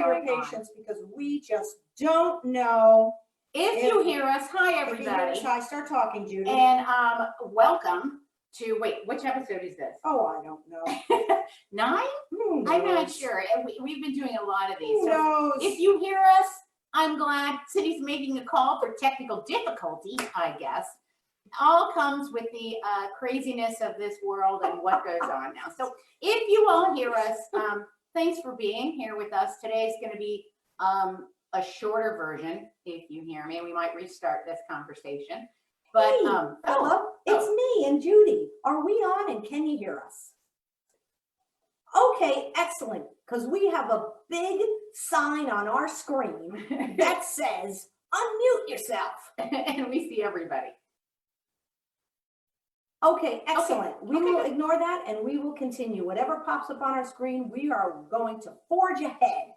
for your patience because we just don't know. If you hear us, hi everybody. If you hear us, hi, start talking, Judy. And welcome to, wait, which episode is this? Oh, I don't know. 9? I'm not sure. We've been doing a lot of these. Who knows? If you hear us, I'm glad. Cindy's making a call for technical difficulty, I guess. All comes with the craziness of this world and what goes on now. So if you all hear us, thanks for being here with us. Today's going to be a shorter version. If you hear me, we might restart this conversation. But hey, Philip, it's me and Judy. Are we on and can you hear us? Okay, excellent. Because we have a big sign on our screen that says, unmute yourself. And we see everybody. Okay, excellent. We will ignore that and we will continue. Whatever pops up on our screen, we are going to forge ahead.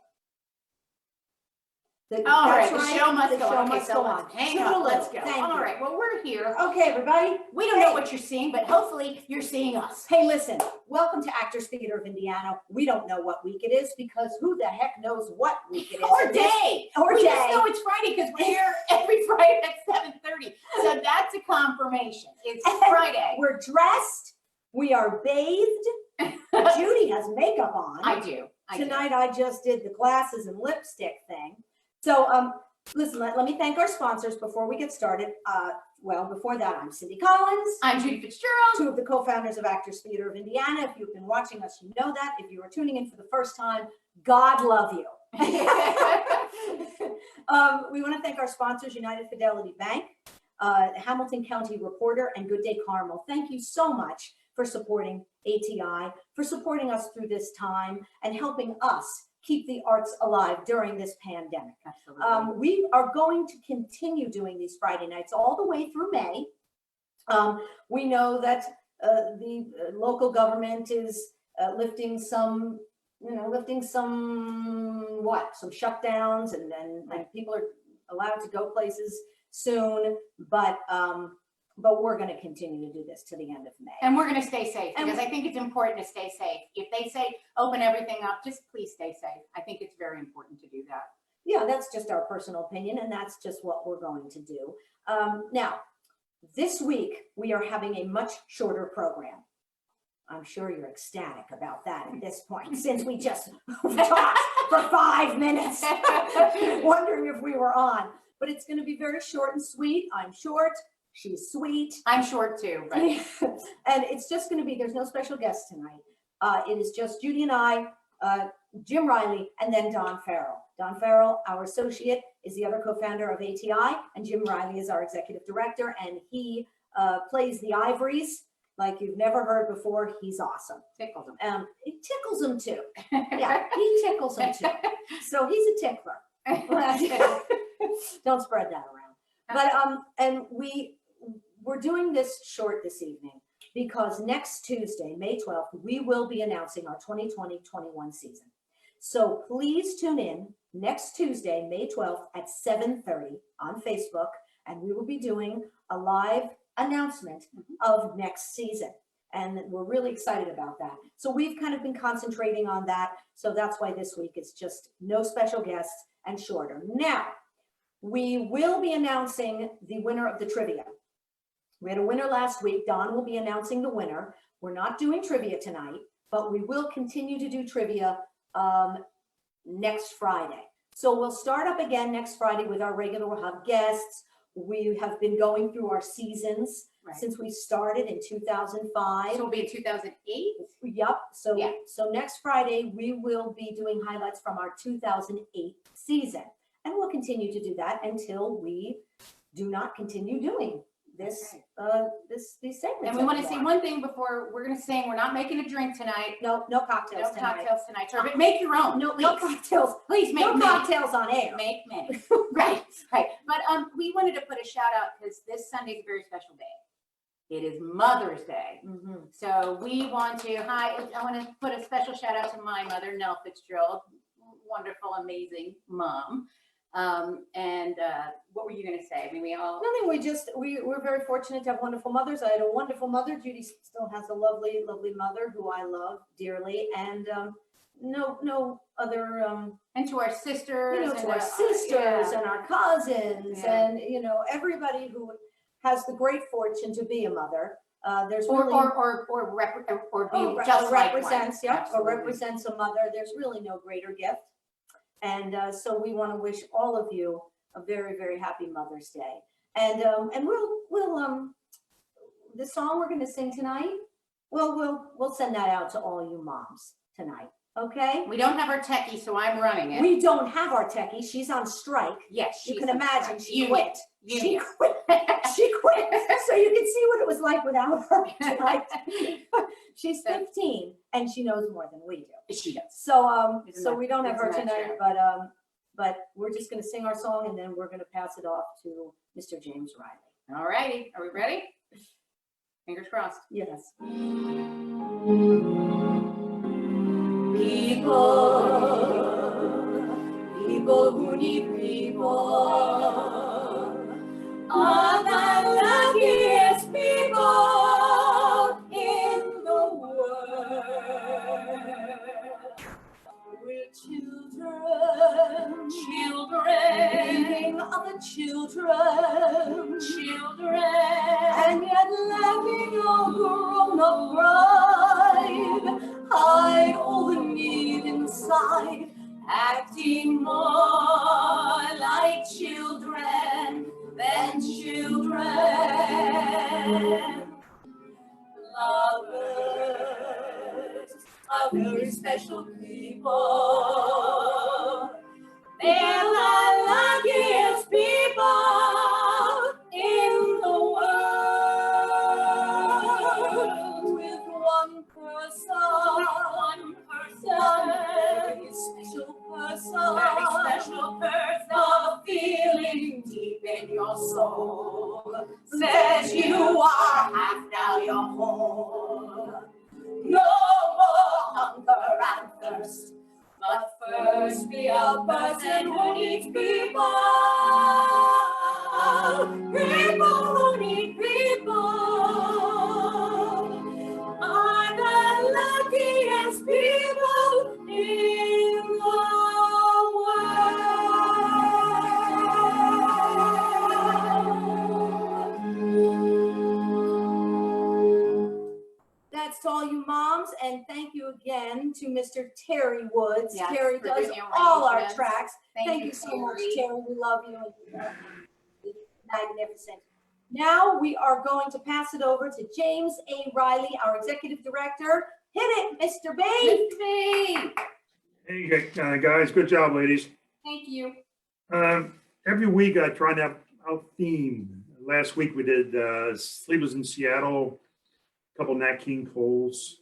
All right, the show must go on. Okay, so hang on, let's go. All right, well, we're here. Okay, everybody. We don't know what you're seeing, but hopefully you're seeing us. Hey, listen, welcome to Actors Theater of Indiana. We don't know what week it is because who the heck knows what week it is. Or day. Or we day. just know it's Friday because we're here every Friday at 7:30. So that's a confirmation. It's Friday. We're dressed. We are bathed. Judy has makeup on. I do. Tonight I just did the glasses and lipstick thing. So, listen, let me thank our sponsors before we get started. Well, before that, I'm Cindy Collins. I'm Judy Fitzgerald. 2 of the co-founders of Actors Theater of Indiana. If you've been watching us, you know that. If you are tuning in for the first time, God love you. We want to thank our sponsors, United Fidelity Bank, Hamilton County Reporter, and Good Day Carmel. Thank you so much for supporting ATI, for supporting us through this time and helping us keep the arts alive during this pandemic. Absolutely. We are going to continue doing these Friday nights all the way through May. We know that the local government is lifting some shutdowns and people are allowed to go places soon, but we're going to continue to do this to the end of May. And we're going to stay safe because I think it's important to stay safe. If they say open everything up, just please stay safe. I think it's very important to do that. Yeah, that's just our personal opinion, and that's just what we're going to do. Now, this week, we are having a much shorter program. I'm sure you're ecstatic about that at this point, since we just talked for 5 minutes, wondering if we were on. But it's going to be very short and sweet. I'm short. She's sweet. I'm short too. But... and it's just going to be, there's no special guest tonight. It is just Judy and I, Jim Riley, and then Don Farrell. Don Farrell, our associate, is the other co-founder of ATI, and Jim Riley is our executive director, and he plays the ivories like you've never heard before. He's awesome. Tickles him. It tickles him too. Yeah, he tickles him too. So he's a tickler. Don't spread that around. But and we're doing this short this evening because next Tuesday, May 12th, we will be announcing our 2020-21 season. So please tune in next Tuesday, May 12th at 7:30 on Facebook, and we will be doing a live announcement of next season. And we're really excited about that. So we've kind of been concentrating on that. So that's why this week is just no special guests and shorter. Now, we will be announcing the winner of the trivia. We had a winner last week. Don will be announcing the winner. We're not doing trivia tonight, but we will continue to do trivia next Friday. So we'll start up again next Friday with our regular, we'll have guests. We have been going through our seasons since we started in 2005. So it'll be in 2008? Yep. So next Friday, we will be doing highlights from our 2008 season. And we'll continue to do that until we do not continue doing this, these segments. And we want to say one thing before we're going to sing. We're not making a drink tonight. No cocktails tonight. No cocktails tonight. Sorry, but make your own. No cocktails. Please make no cocktails on air. Make many. Right. But we wanted to put a shout out because this Sunday is a very special day. It is Mother's Day. So we want to, I want to put a special shout out to my mother, Nell Fitzgerald. Wonderful, amazing mom. What were you going to say? I mean, we all... Nothing, we're very fortunate to have wonderful mothers. I had a wonderful mother. Judy still has a lovely, lovely mother who I love dearly. And no other, And to our sisters. you know, and to our yeah. sisters and our cousins Yeah. and, you know, everybody who has the great fortune to be a mother. There's Or, really. be just like one. Represents, yeah, or Absolutely. represents a mother. There's really no greater gift. And so we want to wish all of you a very, very happy Mother's Day. And we'll the song we're going to sing tonight, we'll send that out to all you moms tonight. Okay? We don't have our techie, so I'm running it. We don't have our techie. She's on strike. Yes, You can imagine she Union. quit. She Union. quit. She quit. So you can see what it was like without her tonight. She's 15 and she knows more than we do. She does. So Isn't we don't have her isn't that tonight, true? but we're just going to sing our song and then we're going to pass it off to Mr. James Riley. All righty. Are we ready? Fingers crossed. Yes. People who need people are the luckiest people in the world. We're children, thinking of the children, and yet lacking a grown-up pride. Hide all the need inside, acting more like children than children. Lovers are very special people. They're the luckiest people in the world. With one person, very special person, a feeling deep in your soul says you are half now your whole. No more hunger and thirst, but first be a person who needs people. People who need people are the luckiest people in the world. That's to all you moms, and thank you again to Mr. Terry Woods. Yes, Terry for does doing the all our arrangements. tracks. Thank you Terry. so much, Terry. We love you. Magnificent. Now we are going to pass it over to James A. Riley, our executive director. Hit it, Mr. B. Mr. B. Hey, guys, good job, ladies. Thank you. Every week I try to have a theme. Last week we did Sleepers in Seattle, a couple Nat King Coles.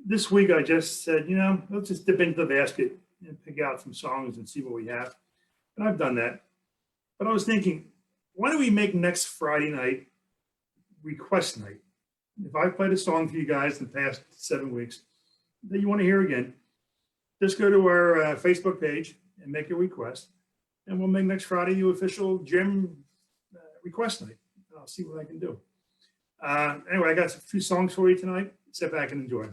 This week I just said, you know, let's just dip into the basket and pick out some songs and see what we have. And I've done that. But I was thinking, why don't we make next Friday night request night? If I've played a song for you guys in the past 7 weeks that you want to hear again, just go to our Facebook page and make a request. And we'll make next Friday the official Jim request night. I'll see what I can do. Anyway, I got a few songs for you tonight. Sit back and enjoy.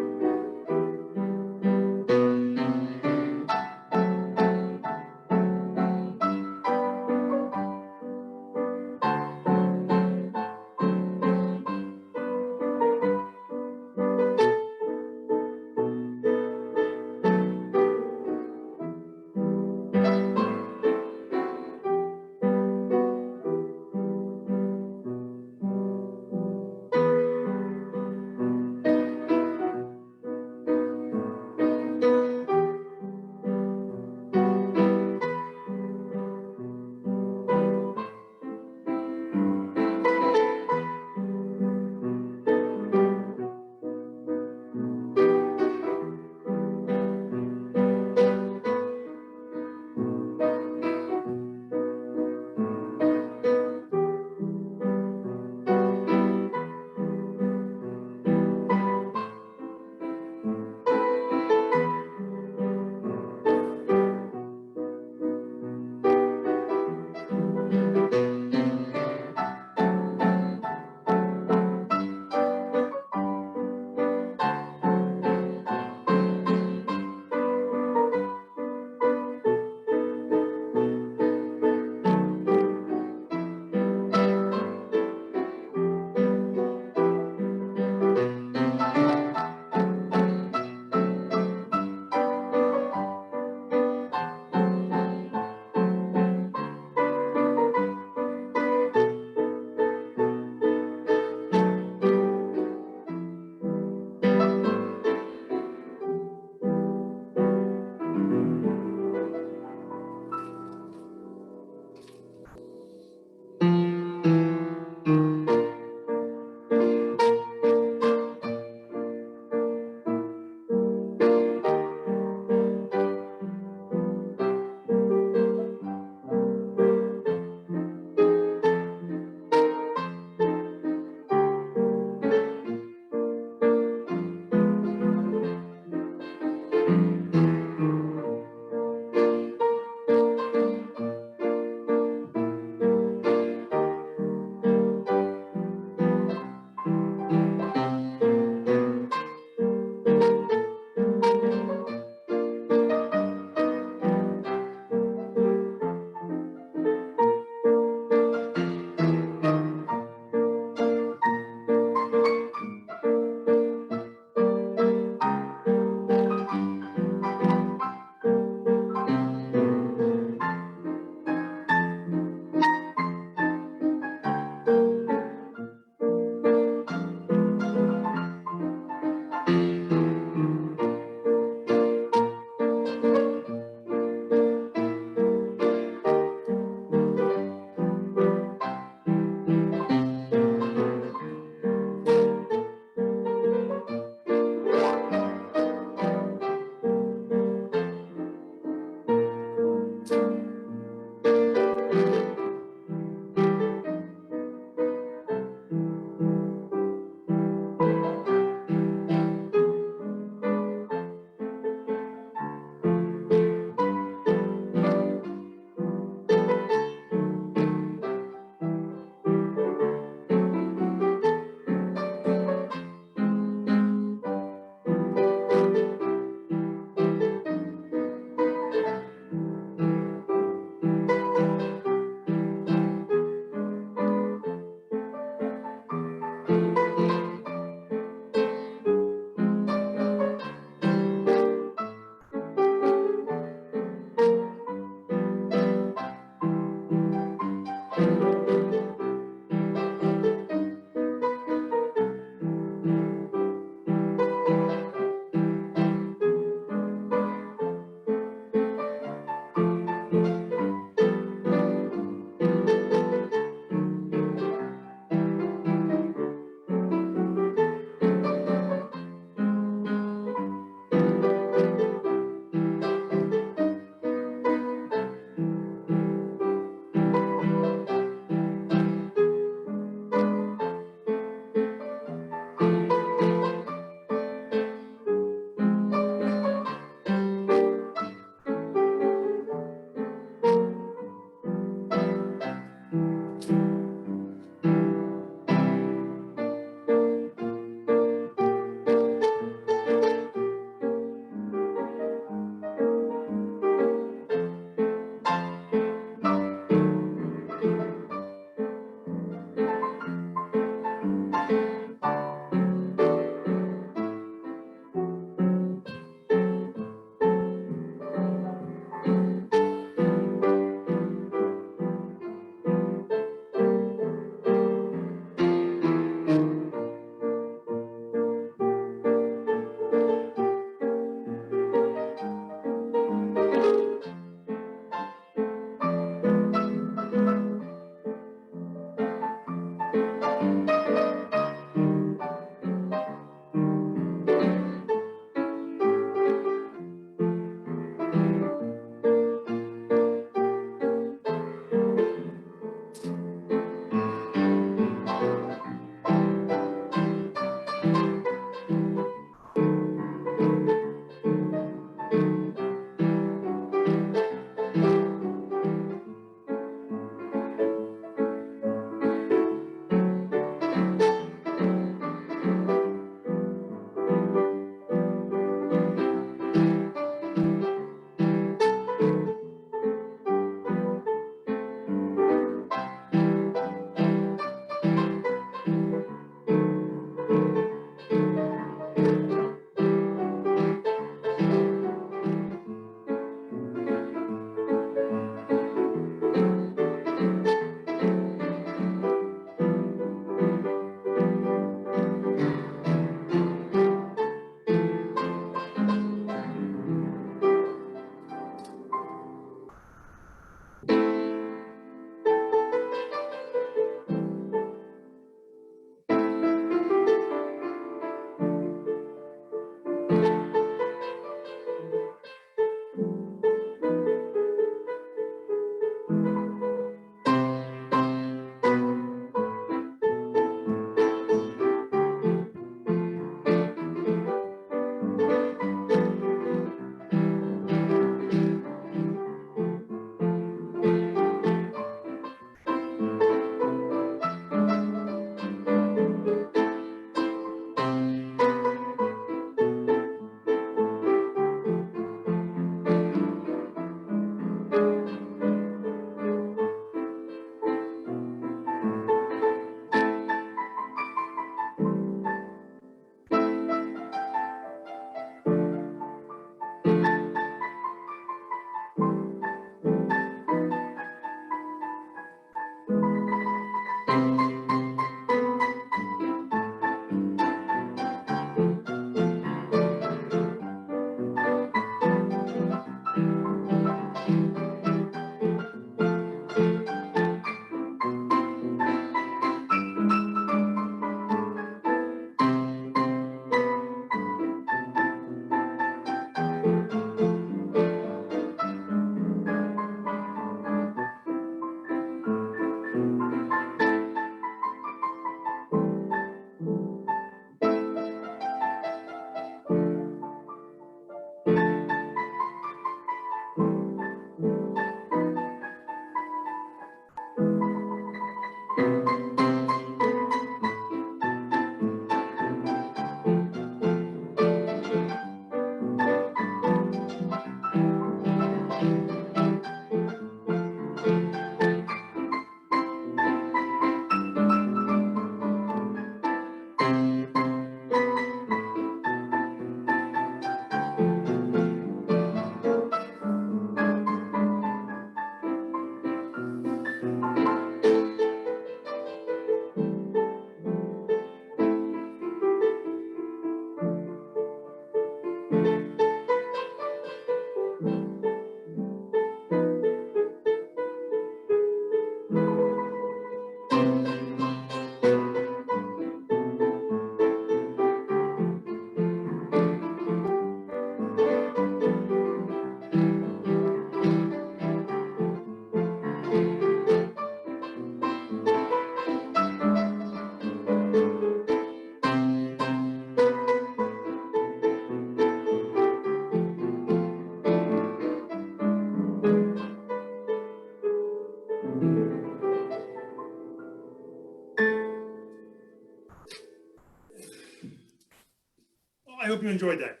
you enjoyed that.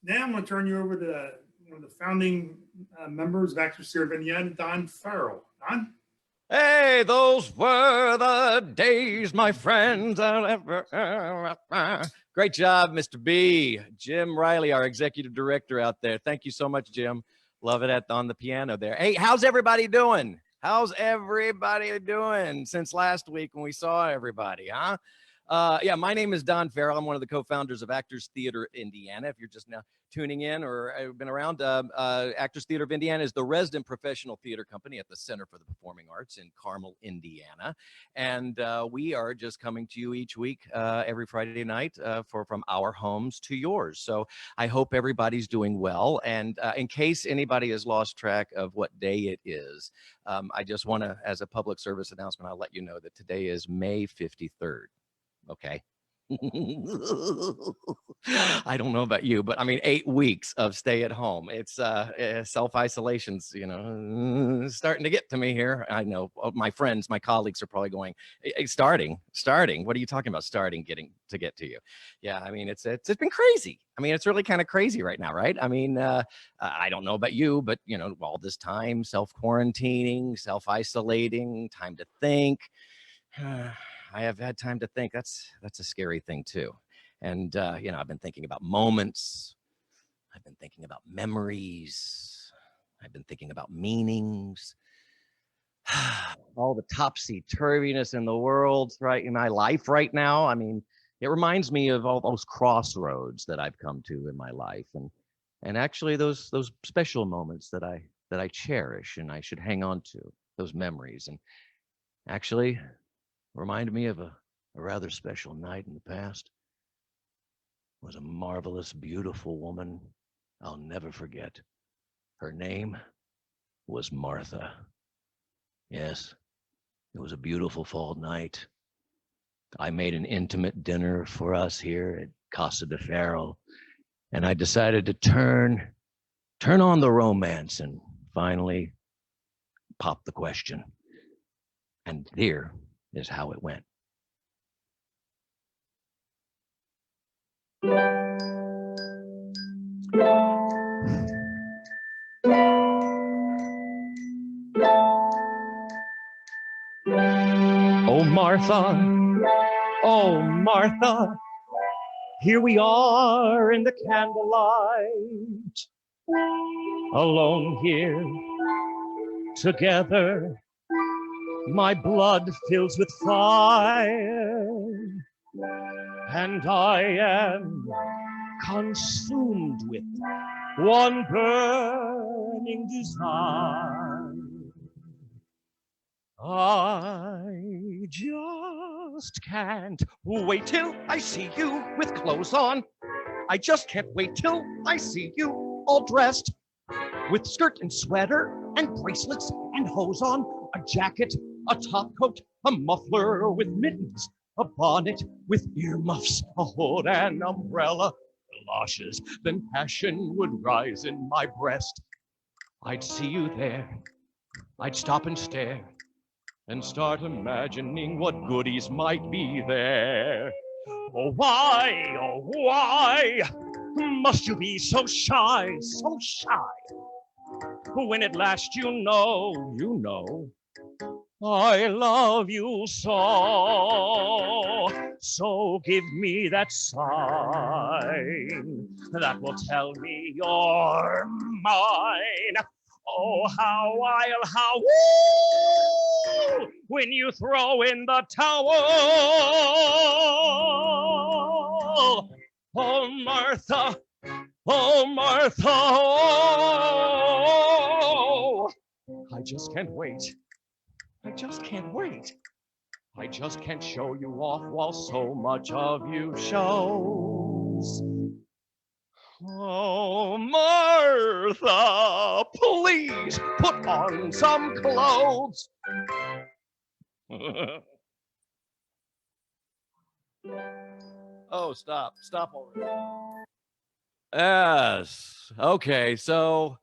Now I'm going to turn you over to one of the founding members of Actors Theater of Indiana, Don Farrell. Don? Hey, those were the days, my friends. Great job, Mr. B. Jim Riley, our executive director out there. Thank you so much, Jim. Love it on the piano there. Hey, how's everybody doing? How's everybody doing since last week when we saw everybody, huh? Yeah, my name is Don Farrell. I'm one of the co-founders of Actors Theater Indiana. If you're just now tuning in or have been around, Actors Theater of Indiana is the resident professional theater company at the Center for the Performing Arts in Carmel, Indiana. And we are just coming to you each week, every Friday night, from our homes to yours. So I hope everybody's doing well. And in case anybody has lost track of what day it is, I just want to, as a public service announcement, I'll let you know that today is May 53rd. Okay. I don't know about you, but I mean, 8 weeks of stay at home. It's self-isolation's, starting to get to me here. I know my friends, my colleagues are probably going, hey, starting. What are you talking about? Get to you. Yeah. I mean, it's been crazy. I mean, it's really kind of crazy right now, right? I mean, I don't know about you, but all this time, self-quarantining, self-isolating, time to think. I have had time to think. That's a scary thing too. And, I've been thinking about moments. I've been thinking about memories. I've been thinking about meanings. All the topsy-turviness in the world, right, in my life right now. I mean, it reminds me of all those crossroads that I've come to in my life. And actually those special moments that I cherish and I should hang on to, those memories. And actually reminded me of a rather special night in the past. It was a marvelous, beautiful woman I'll never forget. Her name was Martha. Yes, it was a beautiful fall night. I made an intimate dinner for us here at Casa de Farrell, and I decided to turn on the romance and finally pop the question. And here is how it went. Oh Martha, here we are in the candlelight, alone here together. My blood fills with fire, and I am consumed with one burning desire. I just can't wait till I see you with clothes on. I just can't wait till I see you all dressed with skirt and sweater and bracelets and hose on, a jacket, a top coat, a muffler with mittens, a bonnet with earmuffs, a hood and umbrella, galoshes. Then passion would rise in my breast. I'd see you there. I'd stop and stare and start imagining what goodies might be there. Oh, why must you be so shy, so shy? When at last you know, I love you so. So give me that sign that will tell me you're mine. Oh, how woo, when you throw in the towel. Oh, Martha, oh, I just can't wait. I just can't wait. I just can't show you off while so much of you shows. Oh, Martha, please put on some clothes. Oh, stop already. Yes. Okay, so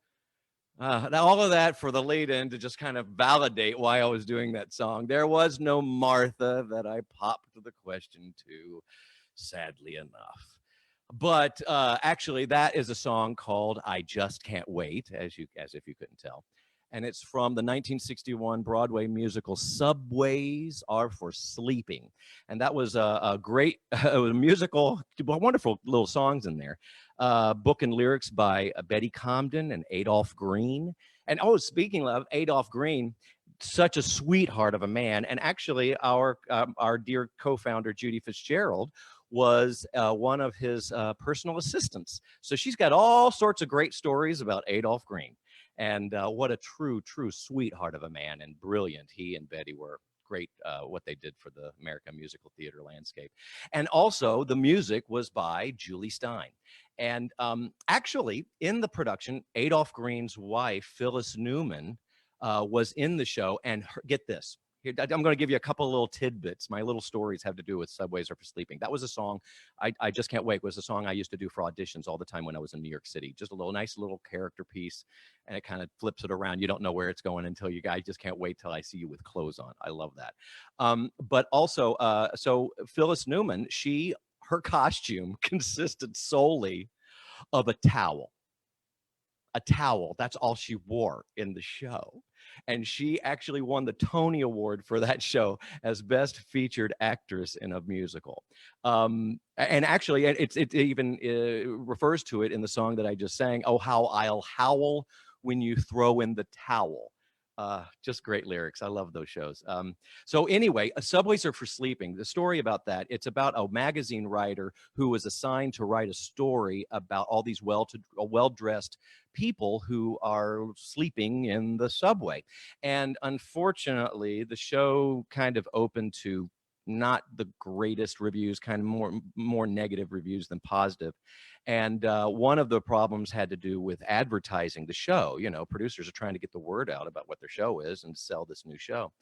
now all of that for the lead in to just kind of validate why I was doing that song. There was no Martha that I popped the question to, sadly enough. But actually, that is a song called "I Just Can't Wait," as if you couldn't tell, and it's from the 1961 Broadway musical "Subways Are for Sleeping," and that was a great it was a musical, wonderful little songs in there. Book and lyrics by Betty Comden and Adolph Green. And oh, speaking of Adolph Green, such a sweetheart of a man, and actually our dear co-founder Judy Fitzgerald was one of his personal assistants. So she's got all sorts of great stories about Adolph Green. And what a true sweetheart of a man, and brilliant. He and Betty were great, what they did for the American musical theater landscape. And also the music was by Julie Stein. And actually in the production, Adolph Green's wife, Phyllis Newman, was in the show. And get this, I'm going to give you a couple of little tidbits. My little stories have to do with Subways Are for Sleeping. That was a song, I Just Can't Wait, was a song I used to do for auditions all the time when I was in New York City. Just a nice little character piece, and it kind of flips it around. You don't know where it's going until you guys just can't wait till I see you with clothes on. I love that. But also, so Phyllis Newman, her costume consisted solely of a towel. A towel. That's all she wore in the show. And she actually won the Tony Award for that show as Best Featured Actress in a Musical. And actually, it even refers to it in the song that I just sang, "Oh, How I'll Howl When You Throw in the Towel." Just great lyrics. I love those shows. So anyway, Subways Are for Sleeping. The story about that, it's about a magazine writer who was assigned to write a story about all these well-dressed people who are sleeping in the subway. And unfortunately, the show kind of opened to not the greatest reviews, kind of more negative reviews than positive. And one of the problems had to do with advertising the show. You know, producers are trying to get the word out about what their show is and sell this new show.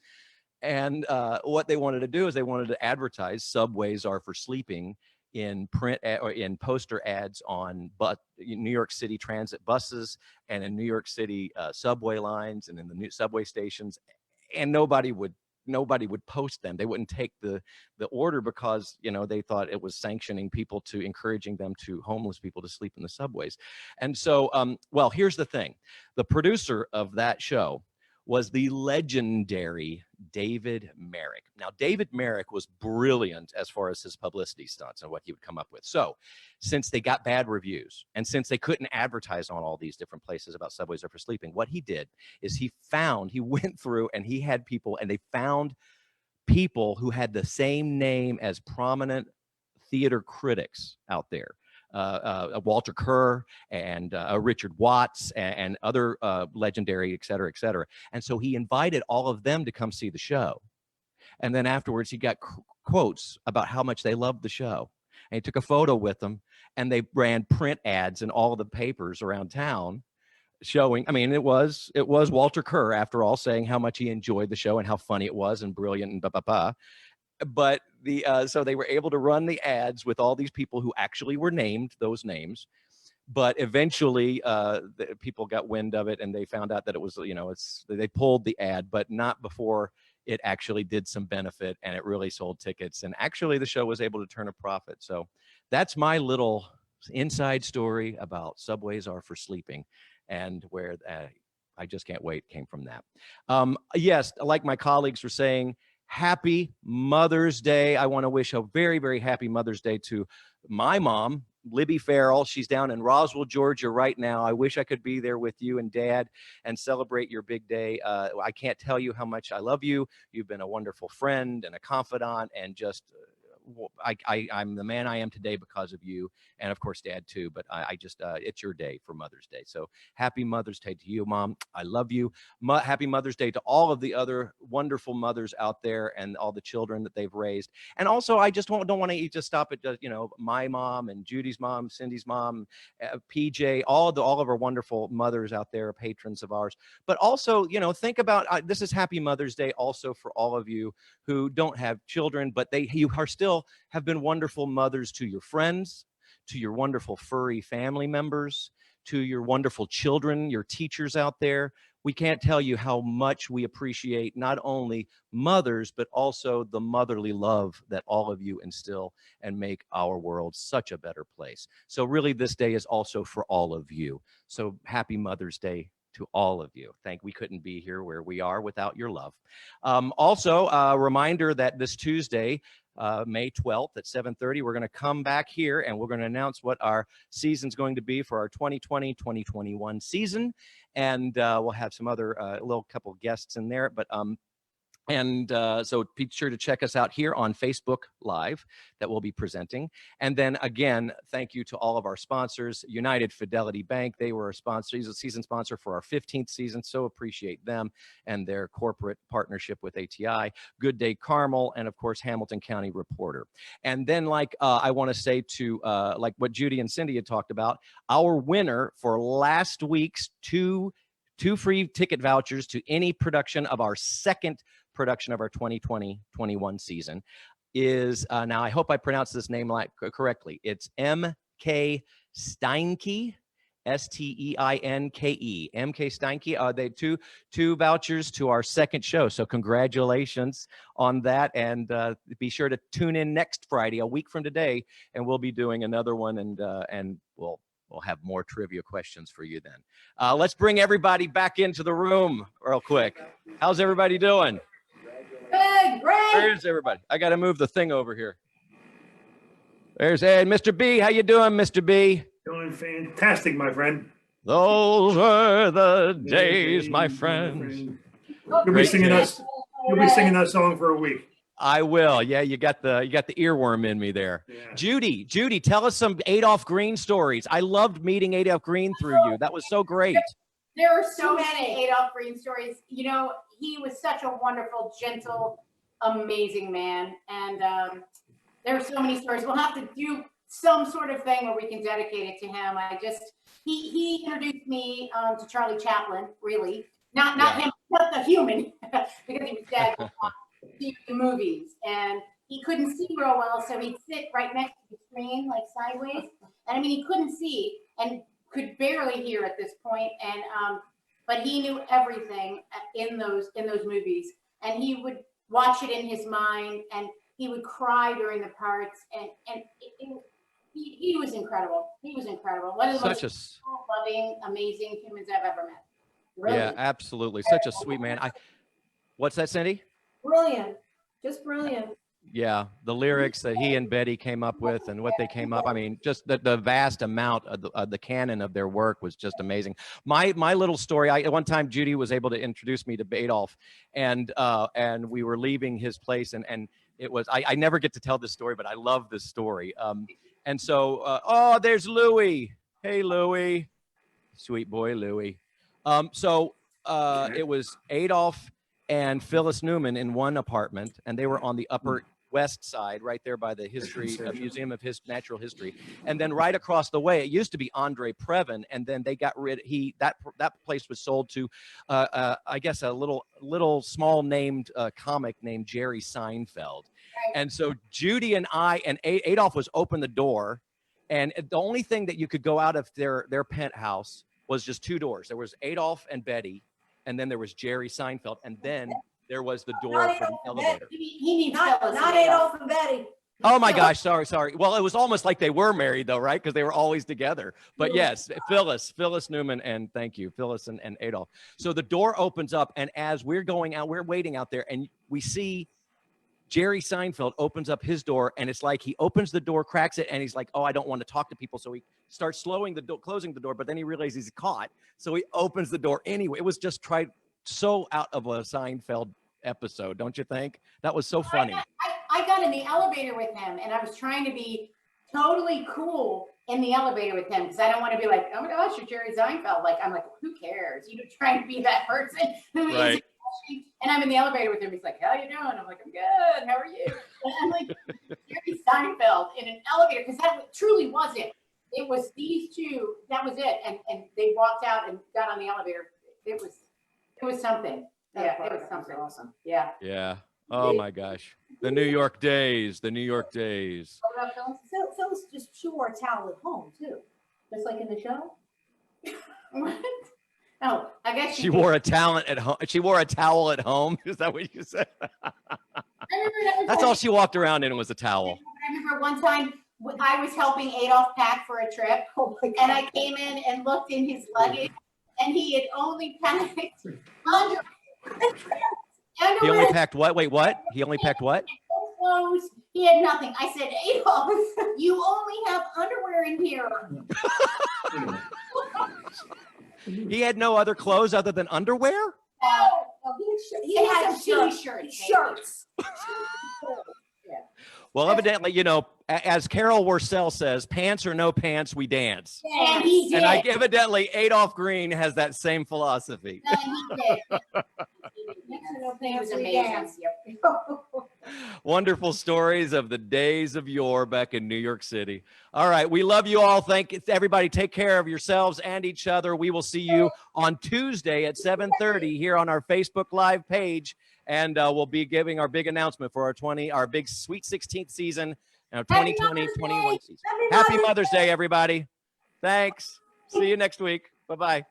And what they wanted to do is they wanted to advertise Subways Are for Sleeping in print or in poster ads on New York City transit buses and in New York City subway lines and in the new subway stations. And nobody would post them. They wouldn't take the order because, you know, they thought it was sanctioning people to encouraging homeless people to sleep in the subways. And so, well, here's the thing. The producer of that show was the legendary David Merrick. Now, David Merrick was brilliant as far as his publicity stunts and what he would come up with. So since they got bad reviews and since they couldn't advertise on all these different places about Subways Are for Sleeping, what he did is he went through and he had people, and they found people who had the same name as prominent theater critics out there. Walter Kerr and Richard Watts and other legendary, et cetera, et cetera. And so he invited all of them to come see the show. And then afterwards, he got quotes about how much they loved the show. And he took a photo with them, and they ran print ads in all the papers around town showing, I mean, it was Walter Kerr, after all, saying how much he enjoyed the show and how funny it was and brilliant and blah. But so they were able to run the ads with all these people who actually were named those names. But eventually the people got wind of it, and they found out that it was, you know, they pulled the ad, but not before it actually did some benefit and it really sold tickets. And actually the show was able to turn a profit. So that's my little inside story about Subways Are for Sleeping, and where I Just Can't Wait came from that. Yes, like my colleagues were saying, happy Mother's Day. I want to wish a very, very happy Mother's Day to my mom, Libby Farrell. She's down in Roswell, Georgia right now. I wish I could be there with you and Dad and celebrate your big day. I can't tell you how much I love you. You've been a wonderful friend and a confidant, and just I'm the man I am today because of you, and of course Dad too. But I just it's your day for Mother's Day, so happy Mother's Day to you, Mom. I love you. Happy Mother's Day to all of the other wonderful mothers out there and all the children that they've raised. And also, I just don't want to just stop at you know, my mom and Judy's mom, Cindy's mom, PJ, all of our wonderful mothers out there, patrons of ours. But also, you know, think about this is Happy Mother's Day also for all of you who don't have children, but you are still have been wonderful mothers to your friends, to your wonderful furry family members, to your wonderful children, your teachers out there. we can't tell you how much we appreciate not only mothers, but also the motherly love that all of you instill and make our world such a better place. So really, this day is also for all of you. So happy Mother's Day to all of you. We couldn't be here where we are without your love. Also, a reminder that this Tuesday, May 12th at 7:30, we're going to come back here and we're going to announce what our season's going to be for our 2020-2021 season. And we'll have some other little couple guests in there. But so be sure to check us out here on Facebook Live that we'll be presenting. And then again, thank you to all of our sponsors. United Fidelity Bank, they were a sponsor, he's a season sponsor for our 15th season. So appreciate them and their corporate partnership with ATI. Good Day Carmel, and of course, Hamilton County Reporter. And then I want to say to like what Judy and Cindy had talked about, our winner for last week's two free ticket vouchers to any production of our second production of our 2020-21 season is now I hope I pronounced this name correctly. It's M.K. Steinke, S-T-E-I-N-K-E. M.K. Steinke. They two vouchers to our second show. So congratulations on that, and be sure to tune in next Friday, a week from today, and we'll be doing another one, and we'll have more trivia questions for you then. Let's bring everybody back into the room real quick. How's everybody doing? Good, great. Where's everybody? I got to move the thing over here. There's Ed. Mr. B, how you doing, Mr. B? Doing fantastic, my friend. Those were the days, my friends. You'll be Great singing day. us. You'll be singing that song for a week. I will. Yeah, you got the earworm in me there. Yeah. Judy, tell us some Adolph Green stories. I loved meeting Adolph Green through you. That was so great. There are so many Adolph Green stories. You know, he was such a wonderful, gentle, amazing man. And there are so many stories. We'll have to do some sort of thing where we can dedicate it to him. He introduced me to Charlie Chaplin, really. Not him, not the human, because he was dead. To the movies, and he couldn't see real well, so he'd sit right next to the screen, like sideways. And I mean, he couldn't see and could barely hear at this point. And but he knew everything in those movies, and he would watch it in his mind, and he would cry during the parts, and he was incredible. He was incredible. One of the most loving, amazing humans I've ever met. Really. Yeah, absolutely. Such a sweet man. What's that, Cindy? Brilliant, just brilliant. Yeah, the lyrics that he and Betty came up with and what they came up. I mean, just the vast amount of the canon of their work was just amazing. My little story. At one time, Judy was able to introduce me to Adolph, and we were leaving his place, and it was. I never get to tell this story, but I love this story. And so, there's Louie. Hey, Louie, sweet boy, Louie. It was Adolph and Phyllis Newman in one apartment, and they were on the Upper West Side, right there by the Museum of Natural History. And then right across the way, it used to be Andre Previn, and then they got rid. That place was sold to, I guess, a little small named comic named Jerry Seinfeld. And so Judy and I and Adolph was open the door, and the only thing that you could go out of their penthouse was just two doors. There was Adolph and Betty, and then there was Jerry Seinfeld, and then there was the door for the elevator. He needs Not Adolph and Betty. Oh my gosh, sorry. Well, it was almost like they were married though, right? Because they were always together. But yes, Phyllis Newman, and thank you, Phyllis and Adolph. So the door opens up, and as we're going out, we're waiting out there, and we see Jerry Seinfeld opens up his door, and it's like he opens the door, cracks it, and he's like, oh, I don't want to talk to people. So he starts closing the door, but then he realizes he's caught. So he opens the door anyway. It was just so out of a Seinfeld episode, don't you think? That was so funny. I got in the elevator with him, and I was trying to be totally cool in the elevator with him, because I don't want to be like, oh my gosh, you're Jerry Seinfeld. Like, I'm like, who cares? You know, trying to be that person who is. And I'm in the elevator with him. He's like, how you doing? I'm like, I'm good. How are you? And I'm like, Jerry Seinfeld in an elevator, because that truly was it. It was these two. That was it. And they walked out and got on the elevator. It was something. Yeah, it was something awesome. Yeah. Yeah. Oh my gosh. The New York days. What about Phyllis? Phyllis she wore a towel at home too, just like in the show. What? Oh, I guess She wore a talent at home. She wore a towel at home. Is that what you said? I remember that was That's all she walked around in was a towel. I remember one time I was helping Adolf pack for a trip, Oh my and God. I came in and looked in his luggage, and he had only packed under. He only packed what? Wait, what? He only packed what? Clothes. He had nothing. I said, Adolf, you only have underwear in here. He had no other clothes other than underwear? Oh, he He had had some t-shirts. shirts. Well, evidently, you know, as Carol Worsell says, pants or no pants, we dance. And he did. And evidently Adolf Green has that same philosophy. And he did. He was amazing. Wonderful stories of the days of yore back in New York City. All right. We love you all. Thank you, everybody. Take care of yourselves and each other. We will see you on Tuesday at 7:30 here on our Facebook Live page. And we'll be giving our big announcement for our big Sweet 16th season, 2020-21 season. Happy Mother's Day, everybody. Thanks. See you next week. Bye-bye.